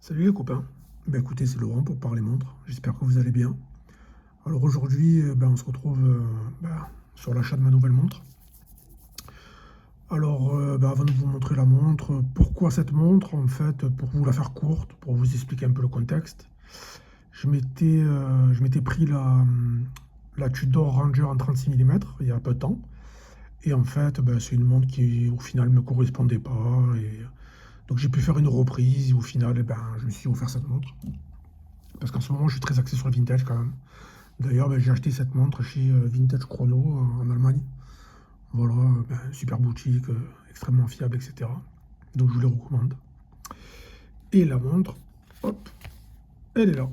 Salut les copains, écoutez c'est Laurent pour parler montre, j'espère que vous allez bien. Alors aujourd'hui on se retrouve sur l'achat de ma nouvelle montre. Alors avant de vous montrer la montre, pourquoi cette montre en fait, pour vous la faire courte, pour vous expliquer un peu le contexte, je m'étais pris la Tudor Ranger en 36 mm il y a peu de temps. Et en fait c'est une montre qui au final ne me correspondait pas. Et donc j'ai pu faire une reprise et au final je me suis offert cette montre. Parce qu'en ce moment, je suis très axé sur le vintage quand même. D'ailleurs, j'ai acheté cette montre chez Vintage Chrono en Allemagne. Voilà, super boutique, extrêmement fiable, etc. Donc je vous les recommande. Et la montre, hop, elle est là.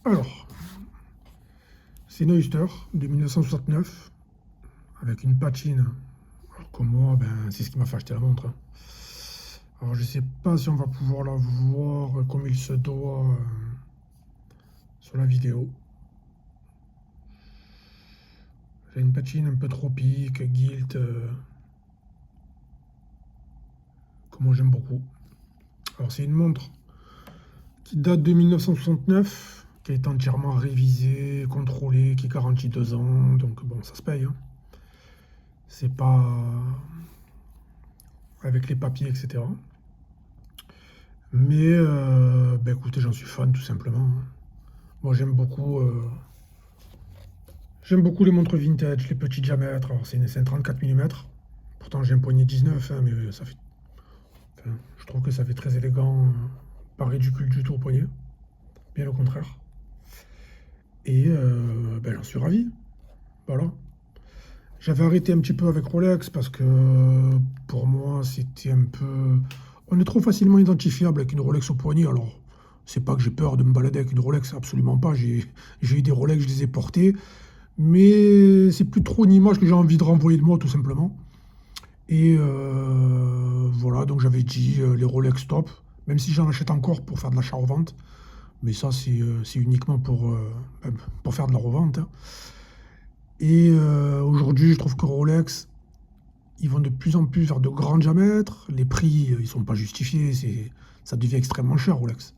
Alors, c'est une Oyster de 1969 avec une patine. Alors comme moi, c'est ce qui m'a fait acheter la montre, hein. Alors je sais pas si on va pouvoir la voir comme il se doit sur la vidéo. C'est une patine un peu tropique, gilt, que moi j'aime beaucoup. Alors c'est une montre qui date de 1969, qui a été entièrement révisée, contrôlée, qui garantit 2 ans, donc bon, ça se paye, hein. C'est pas avec les papiers, etc. Mais écoutez, j'en suis fan tout simplement, hein. Moi j'aime beaucoup les montres vintage, les petits diamètres. Alors c'est un 34 mm. Pourtant j'ai un poignet 19, hein, mais ça fait, enfin, je trouve que ça fait très élégant, pas ridicule du tout au poignet, bien au contraire. Et j'en suis ravi. Voilà. J'avais arrêté un petit peu avec Rolex parce que pour moi c'était un peu... On est trop facilement identifiable avec une Rolex au poignet. Alors c'est pas que j'ai peur de me balader avec une Rolex, absolument pas. J'ai eu des Rolex, je les ai portés. Mais c'est plus trop une image que j'ai envie de renvoyer de moi tout simplement. Et voilà, donc j'avais dit les Rolex stop. Même si j'en achète encore pour faire de l'achat-revente. Mais ça c'est uniquement pour faire de la revente, hein. Et aujourd'hui, je trouve que Rolex, ils vont de plus en plus vers de grands diamètres. Les prix, ils sont pas justifiés. Ça devient extrêmement cher, Rolex.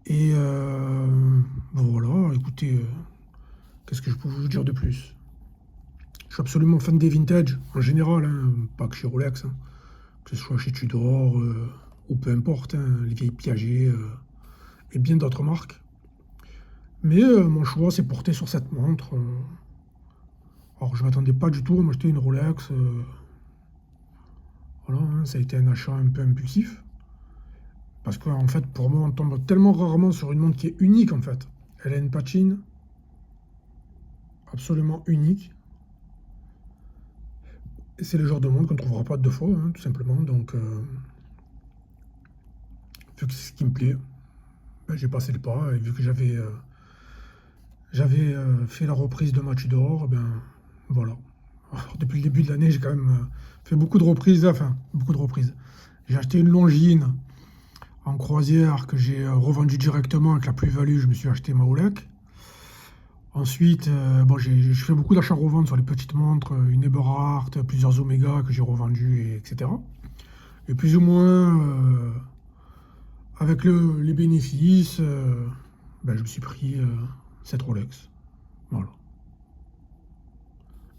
Et voilà, écoutez, qu'est-ce que je peux vous dire de plus? Je suis absolument fan des vintage, en général, hein, pas que chez Rolex, hein. Que ce soit chez Tudor, ou peu importe, hein, les vieilles Piaget, et bien d'autres marques. Mais mon choix s'est porté sur cette montre. Alors, je ne m'attendais pas du tout à m'acheter une Rolex. Voilà, hein, ça a été un achat un peu impulsif. Parce qu'en fait, pour moi, on tombe tellement rarement sur une montre qui est unique, en fait. Elle a une patine absolument unique. Et c'est le genre de montre qu'on ne trouvera pas deux fois, hein, tout simplement. Donc, vu que c'est ce qui me plaît, j'ai passé le pas. Et vu que j'avais fait la reprise de Match d'Or, voilà. Alors, depuis le début de l'année, j'ai quand même fait beaucoup de reprises. Enfin, beaucoup de reprises. J'ai acheté une Longines en croisière que j'ai revendu directement avec la plus-value. Je me suis acheté ma Rolex. Ensuite, j'ai fait beaucoup d'achats-reventes sur les petites montres, une Eberhard, plusieurs Omega que j'ai revendues, etc. Et plus ou moins, avec les bénéfices, je me suis pris cette Rolex. Voilà.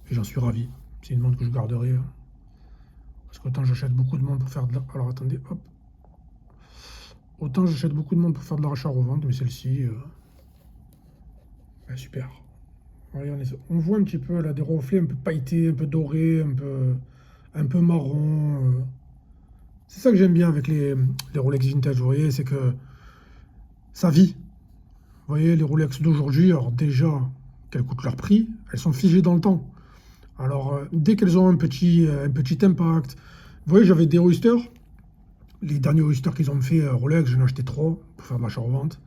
Et j'en suis ravi. C'est une montre que je garderai, hein. Parce qu'autant j'achète beaucoup de montres pour faire de la... Alors attendez, hop. Autant j'achète beaucoup de montres pour faire de l'achat-revente, mais celle-ci, super. Regardez, on voit un petit peu là des reflets un peu pailletés, un peu dorés, un peu marron. C'est ça que j'aime bien avec les Rolex vintage, vous voyez, c'est que ça vit. Vous voyez, les Rolex d'aujourd'hui, alors déjà, qu'elles coûtent leur prix, elles sont figées dans le temps. Alors, dès qu'elles ont un petit impact, vous voyez, j'avais des Oyster, les derniers Oyster qu'ils ont fait Rolex, j'en ai acheté 3 pour faire de l'achat-revente.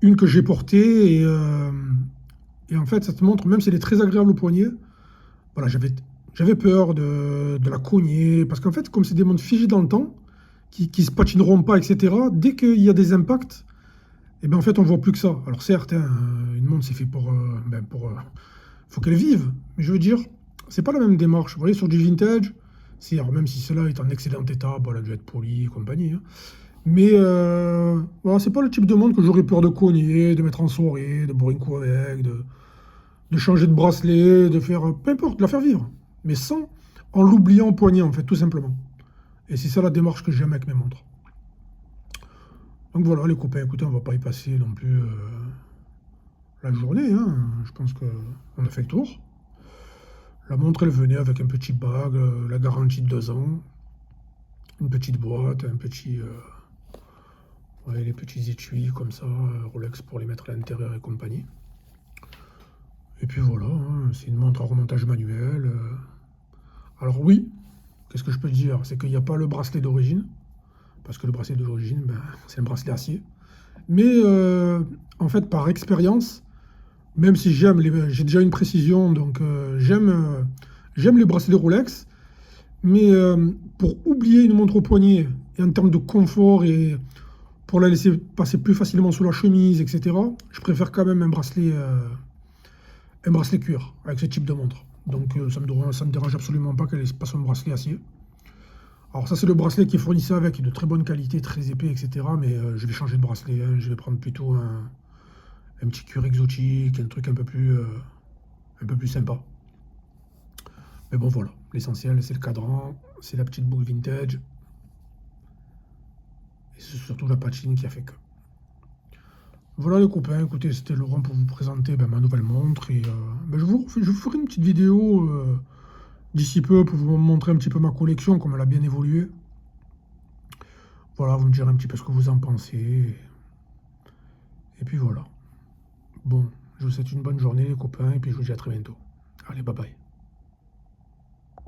Une que j'ai portée et en fait, cette montre, même si elle est très agréable au poignet, voilà, j'avais peur de la cogner, parce qu'en fait, comme c'est des montres figées dans le temps, qui se patineront pas, etc., dès qu'il y a des impacts, et en fait, on voit plus que ça. Alors certes, hein, une montre, c'est fait faut qu'elle vive, mais je veux dire, c'est pas la même démarche. Vous voyez, sur du vintage, alors même si cela est en excellent état, bon, elle a dû être polie et compagnie, hein, Mais voilà, c'est pas le type de montre que j'aurais peur de cogner, de mettre en soirée, de boire un coup avec, de changer de bracelet, de faire, peu importe, de la faire vivre. Mais sans, en l'oubliant au poignet, en fait, tout simplement. Et c'est ça la démarche que j'aime avec mes montres. Donc voilà, les copains, écoutez, on va pas y passer non plus la journée, hein. Je pense qu'on a fait le tour. La montre, elle venait avec un petit bag, la garantie de 2 ans, une petite boîte, un petit, ouais, les petits étuis comme ça, Rolex pour les mettre à l'intérieur et compagnie. Et puis voilà, hein, c'est une montre à remontage manuel. Alors oui, qu'est-ce que je peux te dire? C'est qu'il n'y a pas le bracelet d'origine, parce que le bracelet d'origine, ben, c'est un bracelet acier. Mais en fait, par expérience, même si j'ai déjà une précision, donc j'aime les bracelets Rolex, mais pour oublier une montre au poignet, et en termes de confort et pour la laisser passer plus facilement sous la chemise, etc., je préfère quand même un bracelet cuir avec ce type de montre. Donc ça me dérange absolument pas qu'elle passe un bracelet acier. Alors ça c'est le bracelet qui est fourni avec, de très bonne qualité, très épais, etc. Mais je vais changer de bracelet, hein. Je vais prendre plutôt un petit cuir exotique, un truc un peu plus sympa. Mais bon voilà, l'essentiel c'est le cadran, c'est la petite boucle vintage, et c'est surtout la patine qui a fait que. Voilà les copains, écoutez, c'était Laurent pour vous présenter ma nouvelle montre et je vous ferai une petite vidéo d'ici peu pour vous montrer un petit peu ma collection, comme elle a bien évolué. Voilà, vous me direz un petit peu ce que vous en pensez. Et puis voilà. Bon, je vous souhaite une bonne journée les copains et puis je vous dis à très bientôt. Allez, bye bye.